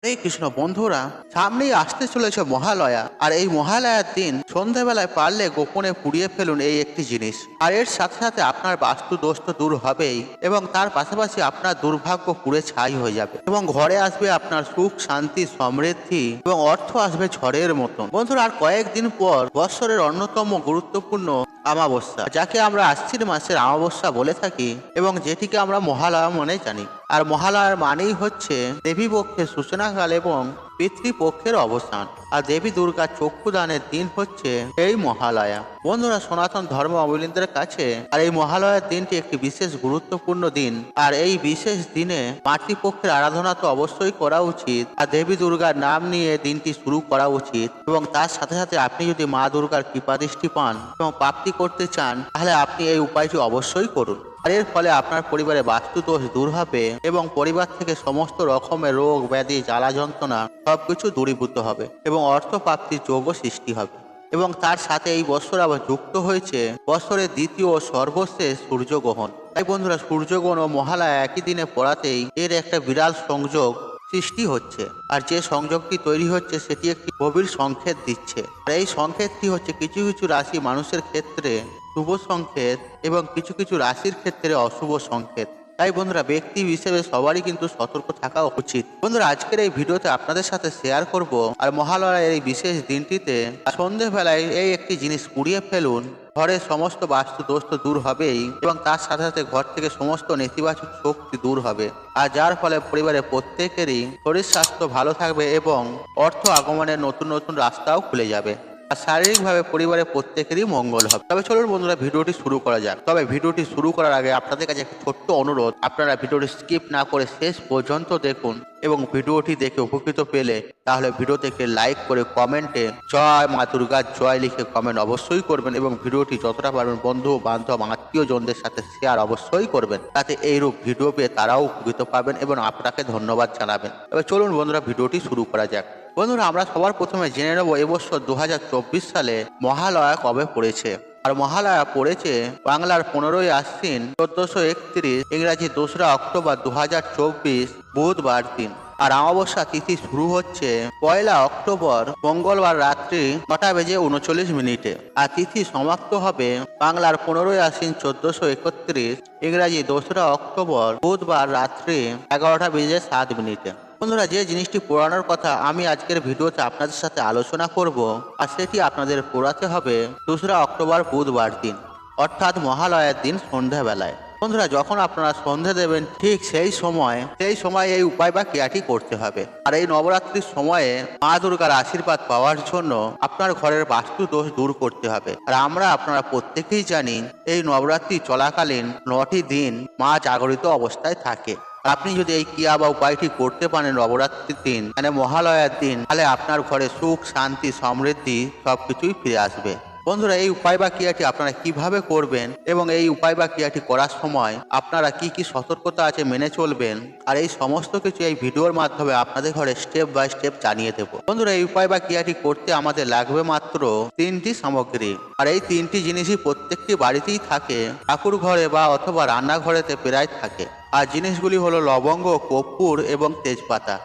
এই কৃষ্ণ বন্ধুরা, সামনেই আসতে চলেছে মহালয়া। আর এই মহালয়ার দিন সন্ধ্যাবেলায় পারলে গোপনে পুড়িয়ে ফেলুন এই একটি জিনিস। আর এর সাথে সাথে আপনার বাস্তু দোষ তো দূর হবেই, এবং তার পাশাপাশি আপনার দুর্ভাগ্য পুড়ে ছাই হয়ে যাবে, এবং ঘরে আসবে আপনার সুখ, শান্তি, সমৃদ্ধি এবং অর্থ আসবে ঝড়ের মতন। বন্ধুরা, আর কয়েকদিন পর বৎসরের অন্যতম গুরুত্বপূর্ণ অমাবস্যা, যাকে আমরা আশ্বিন মাসের অমাবস্যা বলে থাকি এবং যেটিকে আমরা মহালয়া মনে জানি। আর মহালয়ার মানেই হচ্ছে দেবী পক্ষের সূচনাকাল এবং পিতৃপক্ষের অবসান। আর দেবী দুর্গার চক্ষুদানের দিন হচ্ছে এই মহালয়া। বন্ধুরা, সনাতন ধর্ম অবলম্বীদের কাছে আর এই মহালয়ার দিনটি একটি বিশেষ গুরুত্বপূর্ণ দিন। আর এই বিশেষ দিনে মাতৃপক্ষের আরাধনা তো অবশ্যই করা উচিত, আর দেবী দুর্গার নাম নিয়ে দিনটি শুরু করা উচিত। এবং তার সাথে সাথে আপনি যদি মা দুর্গার কৃপাদৃষ্টি পান এবং প্রাপ্তি করতে চান, তাহলে আপনি এই উপায়টি অবশ্যই করুন। আর এর ফলে আপনার পরিবারে বাস্তু দোষ দূর হবে এবং পরিবার থেকে সমস্ত রকমের রোগ ব্যাধি, জ্বালা যন্ত্রণা সবকিছু দূরীভূত হবে এবং অর্থ প্রাপ্তির যোগ্য সৃষ্টি হবে। এবং তার সাথে এই বছর আবার যুক্ত হয়েছে বছরের দ্বিতীয় ও সর্বশেষ সূর্যগ্রহণ। তাই বন্ধুরা, সূর্যগ্রহণ ও মহালয়া একই দিনে পড়াতেই এর একটা বিরাট সংযোগ সৃষ্টি হচ্ছে। আর যে সংযোগটি তৈরি হচ্ছে সেটি একটি গভীর সংকেত দিচ্ছে। আর এই সংকেতটি হচ্ছে কিছু কিছু রাশি মানুষের ক্ষেত্রে শুভ সংকেত এবং কিছু কিছু রাশির ক্ষেত্রে অশুভ সংকেত। তাই বন্ধুরা, ব্যক্তি হিসেবে সবারই কিন্তু সতর্ক থাকা উচিত। বন্ধুরা, আজকের এই ভিডিওতে আপনাদের সাথে শেয়ার করব আর মহালয়ার এই বিশেষ দিনটিতে সন্ধ্যেবেলায় এই একটি জিনিস পুড়িয়ে ফেলুন। ঘরের সমস্ত বাস্তু দোষ তো দূর হবেই এবং তার সাথে সাথে ঘর থেকে সমস্ত নেতিবাচক শক্তি দূর হবে। আর যার ফলে পরিবারের প্রত্যেকেরই শরীর স্বাস্থ্য ভালো থাকবে এবং অর্থ আগমনের নতুন নতুন রাস্তাও খুলে যাবে। আর শারীরিকভাবে পরিবারের প্রত্যেকেরই মঙ্গল হবে। তবে চলুন বন্ধুরা, ভিডিওটি শুরু করা যাক। তবে ভিডিওটি শুরু করার আগে আপনাদের কাছে একটা ছোট্ট অনুরোধ, আপনারা ভিডিওটি স্কিপ না করে শেষ পর্যন্ত দেখুন এবং ভিডিওটি দেখে উপকৃত পেলে তাহলে ভিডিওতে একটি লাইক করে কমেন্টে জয় মা দুর্গার জয় লিখে কমেন্ট অবশ্যই করবেন, এবং ভিডিওটি যতটা পারবেন বন্ধু বান্ধব আত্মীয়জনদের সাথে শেয়ার অবশ্যই করবেন, তাতে এইরূপ ভিডিও পেয়ে তারাও উপকৃত পাবেন এবং আপনাকে ধন্যবাদ জানাবেন। তবে চলুন বন্ধুরা, ভিডিওটি শুরু করা যাক। বন্ধুরা, আমরা সবার প্রথমে জেনে নেব এবছর 2024 সালে মহালয়া কবে পড়েছে। আর মহালয়া পড়েছে বাংলার 15ই আশ্বিন 1431, ইংরাজি 2রা অক্টোবর 2024 বুধবার দিন। আর অমাবস্যা তিথি শুরু হচ্ছে 1 অক্টোবর মঙ্গলবার রাত্রি 9:39। আর তিথি সমাপ্ত হবে বাংলার 15ই আশ্বিন 1431, ইংরাজি 2রা অক্টোবর বুধবার রাত্রি 11:07। বন্ধুরা, যে জিনিসটি পোড়ানোর কথা আমি আজকের ভিডিওতে আপনাদের সাথে আলোচনা করব, আর সেটি আপনাদের পোড়াতে হবে 2রা অক্টোবর বুধবার দিন, অর্থাৎ মহালয়ার দিন সন্ধ্যাবেলায়। বন্ধুরা, যখন আপনারা সন্ধে দেবেন ঠিক সেই সময় এই উপায় বা ক্রিয়াটি করতে হবে। আর এই নবরাত্রির সময়ে মা দুর্গার আশীর্বাদ পাওয়ার জন্য আপনার ঘরের বাস্তু দোষ দূর করতে হবে। আর আপনারা প্রত্যেকেই জানি এই নবরাত্রি চলাকালীন 9টি দিন মা জাগরিত অবস্থায় থাকে। আপনি যদি এই ক্রিয়া বা উপায়টি করতে পারেন নবরাত্রির দিন, মানে মহালয়ার দিন, তাহলে আপনার ঘরে সুখ, শান্তি, সমৃদ্ধি সবকিছুই ফিরে আসবে। বন্ধুরা, এই উপায় বা ক্রিয়াটি আপনারা কিভাবে করবেন এবং এই উপায় বা ক্রিয়াটি করার সময় আপনারা কি কি সতর্কতা আছে মেনে চলবেন, আর এই সমস্ত কিছু এই ভিডিওর মাধ্যমে আপনাদের ঘরে স্টেপ বাই স্টেপ জানিয়ে দেব। বন্ধুরা, এই উপায় বা ক্রিয়াটি করতে আমাদের লাগবে মাত্র 3টি সামগ্রী। আর এই 3টি জিনিসই প্রত্যেকটি বাড়িতেই থাকে, ঠাকুর ঘরে বা অথবা রান্নাঘরেতে প্রায় থাকে। আর জিনিসগুলি হলো লবঙ্গ, কর্পূর এবং তেজপাতা।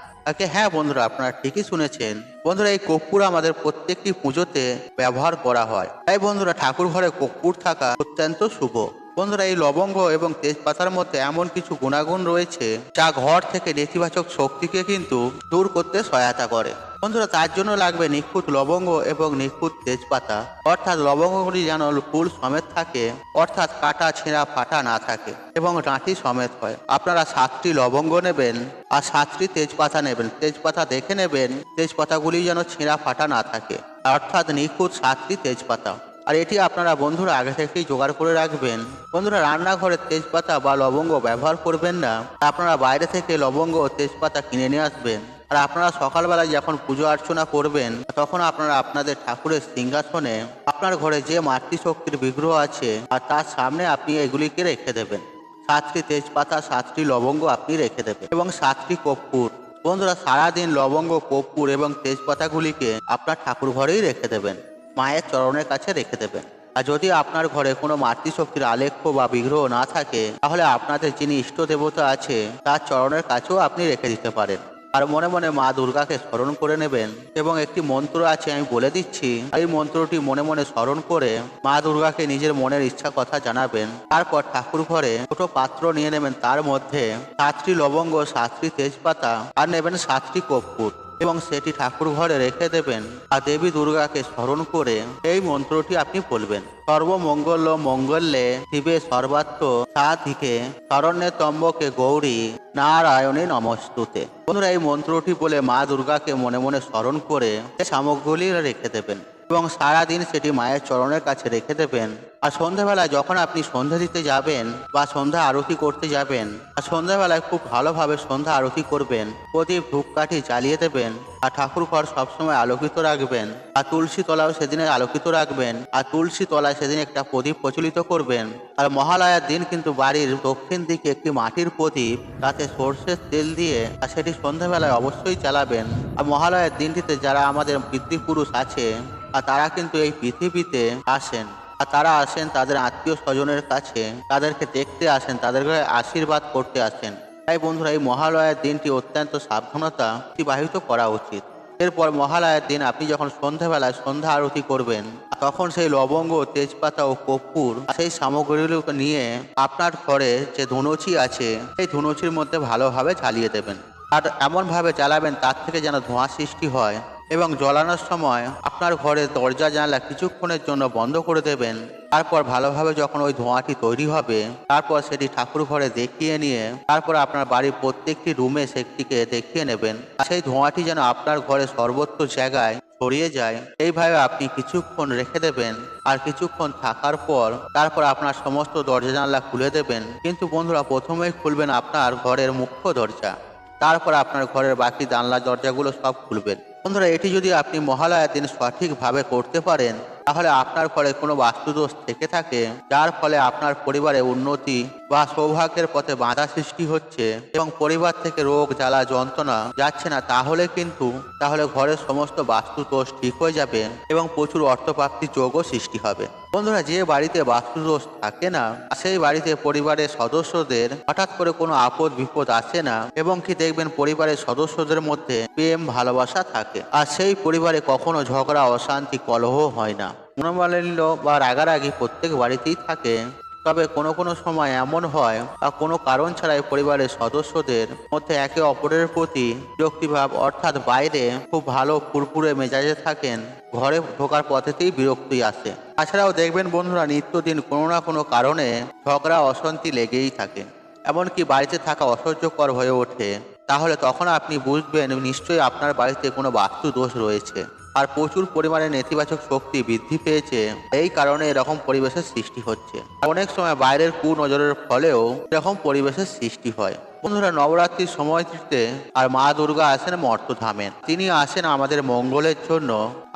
হ্যাঁ বন্ধুরা, আপনারা ঠিকই শুনেছেন। বন্ধুরা, এই কর্পূর আমাদের প্রত্যেকটি পুজোতে ব্যবহার করা হয়। তাই বন্ধুরা, ঠাকুর ঘরে কর্পূর থাকা অত্যন্ত শুভ। বন্ধুরা, এই লবঙ্গ এবং তেজপাতার মধ্যে এমন কিছু গুণাগুণ রয়েছে যা ঘর থেকে নেতিবাচক শক্তিকে কিন্তু দূর করতে সহায়তা করে। বন্ধুরা, তার জন্য লাগবে নিখুঁত লবঙ্গ এবং নিখুঁত তেজপাতা, অর্থাৎ লবঙ্গগুলি যেন ফুল সমেত থাকে, অর্থাৎ কাটা ছেঁড়া ফাটা না থাকে এবং ডাঁটি সমেত হয়। আপনারা 7টি লবঙ্গ নেবেন আর 7টি তেজপাতা নেবেন। তেজপাতা দেখে নেবেন তেজপাতাগুলি যেন ছেঁড়া ফাটা না থাকে, অর্থাৎ নিখুঁত 7টি তেজপাতা। আর এটি আপনারা বন্ধুরা আগে থেকেই জোগাড় করে রাখবেন। বন্ধুরা, রান্নাঘরে তেজপাতা বা লবঙ্গ ব্যবহার করবেন না, আপনারা বাইরে থেকে লবঙ্গ ও তেজপাতা কিনে নিয়ে আসবেন। আর আপনারা সকালবেলায় যখন পুজো অর্চনা করবেন, তখন আপনারা আপনাদের ঠাকুরের সিংহাসনে আপনার ঘরে যে মাতৃশক্তির বিগ্রহ আছে আর তার সামনে আপনি এগুলিকে রেখে দেবেন। 7টি তেজপাতা, 7টি লবঙ্গ আপনি রেখে দেবেন এবং 7টি কর্পূর। বন্ধুরা, সারাদিন লবঙ্গ, কর্পূর এবং তেজপাতাগুলিকে আপনার ঠাকুর ঘরেই রেখে দেবেন, মায়ের চরণের কাছে রেখে দেবেন। আর যদি আপনার ঘরে কোনো মাতৃশক্তির আলেখ্য বা বিগ্রহ না থাকে, তাহলে আপনাদের যিনি ইষ্ট দেবতা আছে তার চরণের কাছেও আপনি রেখে দিতে পারেন। আর মনে মনে মা দুর্গাকে স্মরণ করে নেবেন এবং একটি মন্ত্র আছে আমি বলে দিচ্ছি, এই মন্ত্রটি মনে মনে স্মরণ করে মা দুর্গাকে নিজের মনের ইচ্ছা কথা জানাবেন। তারপর ঠাকুর ঘরে ছোট পাত্র নিয়ে নেবেন, তার মধ্যে 7টি লবঙ্গ, 7টি তেজপাতা আর নেবেন 7টি কর্পূর এবং সেটি ঠাকুর ঘরে রেখে দেবেন। আর দেবী দুর্গাকে স্মরণ করে এই মন্ত্রটি আপনি বলবেন, সর্বমঙ্গল মঙ্গলে শিবে সর্বাত্ম সাধিকে শরণ্যে ত্রম্বকে গৌরী নারায়ণে নমস্তুতে। বন্ধুরা, এই মন্ত্রটি বলে মা দুর্গাকে মনে মনে স্মরণ করে সামগ্রী রেখে দেবেন এবং সারাদিন সেটি মায়ের চরণের কাছে রেখে দেবেন। আর সন্ধ্যাবেলায় যখন আপনি সন্ধ্যা দিতে যাবেন বা সন্ধ্যা আরতি করতে যাবেন, আর সন্ধ্যাবেলায় খুব ভালোভাবে সন্ধ্যা আরতি করবেন, প্রদীপ ধূপকাঠি জ্বালিয়ে দেবেন আর ঠাকুর ঘর সবসময় আলোকিত রাখবেন। আর তুলসী তলাও সেদিনে আলোকিত রাখবেন আর তুলসী তলায় সেদিন একটা প্রদীপ প্রচলিত করবেন। আর মহালয়ার দিন কিন্তু বাড়ির দক্ষিণ দিকে একটি মাটির প্রদীপ, তাতে সর্ষের তেল দিয়ে আর সেটি সন্ধ্যাবেলায় অবশ্যই জ্বালাবেন। আর মহালয়ার দিনটিতে যারা আমাদের পিতৃপুরুষ আছে আর তারা কিন্তু এই পৃথিবীতে আসেন, আর তারা আসেন তাদের আত্মীয় স্বজনের কাছে, তাদেরকে দেখতে আসেন, তাদেরকে আশীর্বাদ করতে আসেন। তাই বন্ধুরা, এই মহালয়ার দিনটি অত্যন্ত সাবধানতা অতিবাহিত করা উচিত। এরপর মহালয়ার দিন আপনি যখন সন্ধ্যাবেলায় সন্ধ্যা আরতি করবেন, তখন সেই লবঙ্গ, তেজপাতা ও কর্পূর সেই সামগ্রীগুলোকে নিয়ে আপনার ঘরে যে ধুনুচি আছে সেই ধুনুচির মধ্যে ভালোভাবে জ্বালিয়ে দেবেন। আর এমনভাবে জ্বালাবেন তার থেকে যেন ধোঁয়া সৃষ্টি হয় এবং জ্বালানোর সময় আপনার ঘরের দরজা জানলা কিছুক্ষণের জন্য বন্ধ করে দেবেন। তারপর ভালোভাবে যখন ওই ধোঁয়াটি তৈরি হবে, তারপর সেটি ঠাকুর ঘরে দেখিয়ে নিয়ে তারপর আপনার বাড়ির প্রত্যেকটি রুমে সেটিকে দেখিয়ে নেবেন। সেই ধোঁয়াটি যেন আপনার ঘরে সর্বত্র জায়গায় ছড়িয়ে যায়, এইভাবে আপনি কিছুক্ষণ রেখে দেবেন। আর কিছুক্ষণ থাকার পর তারপর আপনার সমস্ত দরজা জানলা খুলে দেবেন। কিন্তু বন্ধুরা, প্রথমেই খুলবেন আপনার ঘরের মুখ্য দরজা, তারপর আপনার ঘরের বাকি জানলা দরজাগুলো সব খুলবেন। বন্ধুরা, এটি যদি আপনি মহালয়ার দিন সঠিকভাবে করতে পারেন, তাহলে আপনার ঘরে কোনো বাস্তুদোষ থেকে থাকে যার ফলে আপনার পরিবারে উন্নতি বা সৌভাগ্যের পথে বাধা সৃষ্টি হচ্ছে এবং পরিবার থেকে রোগ জ্বালা যন্ত্রণা যাচ্ছে না, তাহলে ঘরের সমস্ত বাস্তুদোষ ঠিক হয়ে যাবে এবং প্রচুর অর্থপ্রাপ্তির যোগও সৃষ্টি হবে। বন্ধুরা, যে বাড়িতে বাস্তুদোষ থাকে না সেই বাড়িতে পরিবারের সদস্যদের হঠাৎ করে কোনো আপদ বিপদ আসে না এবং কি দেখবেন পরিবারের সদস্যদের মধ্যে প্রেম ভালোবাসা থাকে। আর সেই পরিবারে কখনো ঝগড়া, অশান্তি, কলহ হয় না। মনোমালিন্য বা রাগারাগি প্রত্যেক বাড়িতেই থাকে, তবে কোনো কোনো সময় এমন হয় বা কোনো কারণ ছাড়াই পরিবারের সদস্যদের মধ্যে একে অপরের প্রতি বিরক্তিভাব, অর্থাৎ বাইরে খুব ভালো ফুরফুরে মেজাজে থাকেন, ঘরে ঢোকার পথেতেই বিরক্তি আসে। তাছাড়াও দেখবেন বন্ধুরা, নিত্যদিন কোনো না কোনো কারণে ঝগড়া, অশান্তি লেগেই থাকে, এমনকি বাড়িতে থাকা অসহ্যকর হয়ে ওঠে। তাহলে তখন আপনি বুঝবেন নিশ্চয়ই আপনার বাড়িতে কোনো বাস্তু দোষ রয়েছে আর প্রচুর পরিমাণে নেতিবাচক শক্তি বৃদ্ধি পেয়েছে, এই কারণে এরকম পরিবেশের সৃষ্টি হচ্ছে। অনেক সময় বাইরের কুনজরের ফলেও এরকম পরিবেশের সৃষ্টি হয়। বন্ধুরা, নবরাত্রির সময়টিতে আর মা দুর্গা আসেন মর্তধামে, তিনি আসেন আমাদের মঙ্গলের জন্য,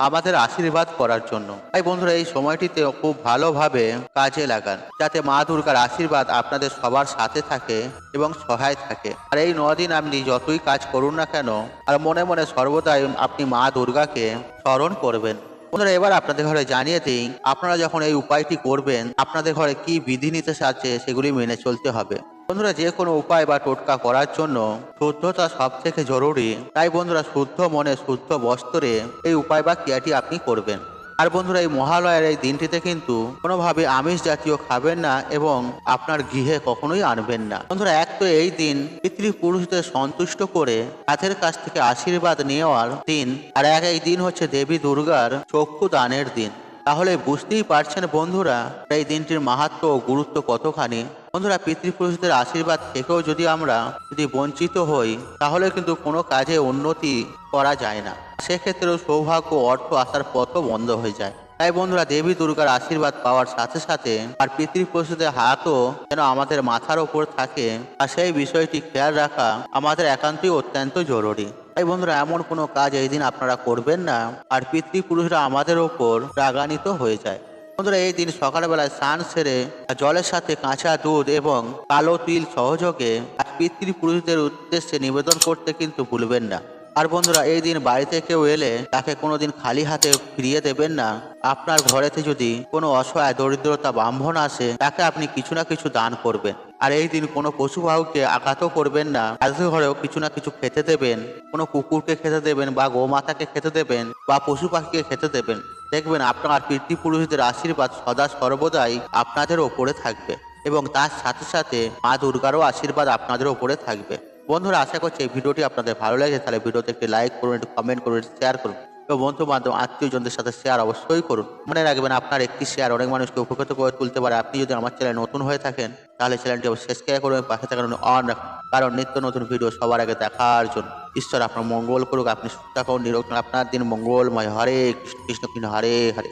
আমাদের আশীর্বাদ করার জন্য। তাই বন্ধুরা, এই সময়টিতে খুব ভালোভাবে কাজে লাগান, যাতে মা দুর্গার আশীর্বাদ আপনাদের সবার সাথে থাকে এবং সহায় থাকে। আর এই 9 দিন আপনি যতই কাজ করুন না কেন, আর মনে মনে সর্বদাই আপনি মা দুর্গাকে স্মরণ করবেন। বন্ধুরা, এবার আপনাদের ঘরে জানিয়ে দিই, আপনারা যখন এই উপায়টি করবেন আপনাদের ঘরে কি বিধিনিষেধ আছে সেগুলি মেনে চলতে হবে। বন্ধুরা, যে কোনো উপায় বা টোটকা করার জন্য শুদ্ধতা সব থেকে জরুরি। তাই বন্ধুরা, শুদ্ধ মনে শুদ্ধ বস্ত্রে এই উপায় বা ক্রিয়াটি আপনি করবেন। আর বন্ধুরা, এই মহালয়ার এই দিনটিতে কিন্তু কোনোভাবে আমিষ জাতীয় খাবেন না এবং আপনার গৃহে কখনোই আনবেন না। বন্ধুরা, এক তো এই দিন পিতৃপুরুষদের সন্তুষ্ট করে তাদের কাছ থেকে আশীর্বাদ নেওয়ার দিন, আর এই দিন হচ্ছে দেবী দুর্গার চক্ষু দানের দিন। তাহলে বুঝতেই পারছেন বন্ধুরা, এই দিনটির মাহাত্ম্য ও গুরুত্ব কতখানি। বন্ধুরা, পিতৃপুরুষদের আশীর্বাদ থেকেও যদি আমরা বঞ্চিত হই, তাহলে কিন্তু কোনো কাজে উন্নতি করা যায় না, সেক্ষেত্রেও সৌভাগ্য, অর্থ আসার পথও বন্ধ হয়ে যায়। তাই বন্ধুরা, দেবী দুর্গার আশীর্বাদ পাওয়ার সাথে সাথে আর পিতৃপুরুষদের হাতও যেন আমাদের মাথার ওপর থাকে, আর সেই বিষয়টি খেয়াল রাখা আমাদের একান্তই অত্যন্ত জরুরি। তাই বন্ধুরা, এমন কোনো কাজ এই দিন আপনারা করবেন না আর পিতৃপুরুষরা আমাদের ওপর রাগান্বিত হয়ে যায়। বন্ধুরা, এই দিন সকালবেলায় স্নান সেরে জলের সাথে কাঁচা দুধ এবং কালো তিল সহযোগে পিতৃপুরুষদের উদ্দেশ্যে নিবেদন করতে কিন্তু ভুলবেন না। আর বন্ধুরা, এই দিন বাড়িতে কেউ এলে তাকে কোনোদিন খালি হাতে ফিরিয়ে দেবেন না। আপনার ঘরেতে যদি কোনো অসহায় দরিদ্রতা ব্রাহ্মণ আসে, তাকে আপনি কিছু না কিছু দান করবেন। আর এই দিন কোনো পশু বাহুকে আঘাতও করবেন না। রাজু ঘরেও কিছু না কিছু খেতে দেবেন, কোনো কুকুরকে খেতে দেবেন বা গোমাতাকে খেতে দেবেন বা পশু পাখিকে খেতে দেবেন। দেখবেন আপনার পিতৃপুরুষদের আশীর্বাদ সদা সর্বদাই আপনাদের ওপরে থাকবে এবং তার সাথে সাথে মা দুর্গারও আশীর্বাদ আপনাদের ওপরে থাকবে। বন্ধুরা, আশা করছি এই ভিডিওটি আপনাদের ভালো লাগে, তাহলে ভিডিওতে একটি লাইক করুন, একটু কমেন্ট করুন, শেয়ার করুন এবং বন্ধু বান্ধব আত্মীয়জনদের সাথে শেয়ার অবশ্যই করুন। মনে রাখবেন, আপনার একটি শেয়ার অনেক মানুষকে উপকৃত করে তুলতে পারে। আপনি যদি আমার চ্যানেল নতুন হয়ে থাকেন তাহলে চ্যানেলটি সাবস্ক্রাইব করুন, পাশে থাকার অন রাখুন, কারণ নিত্য নতুন ভিডিও সবার আগে দেখার জন্য। ঈশ্বর আপনার মঙ্গল করুক, আপনি সুস্থ থাকুন, নিরোগ থাকুন, আপনার দিন মঙ্গলময়। হরে কৃষ্ণ কৃষ্ণ কৃষ্ণ হরে হরে।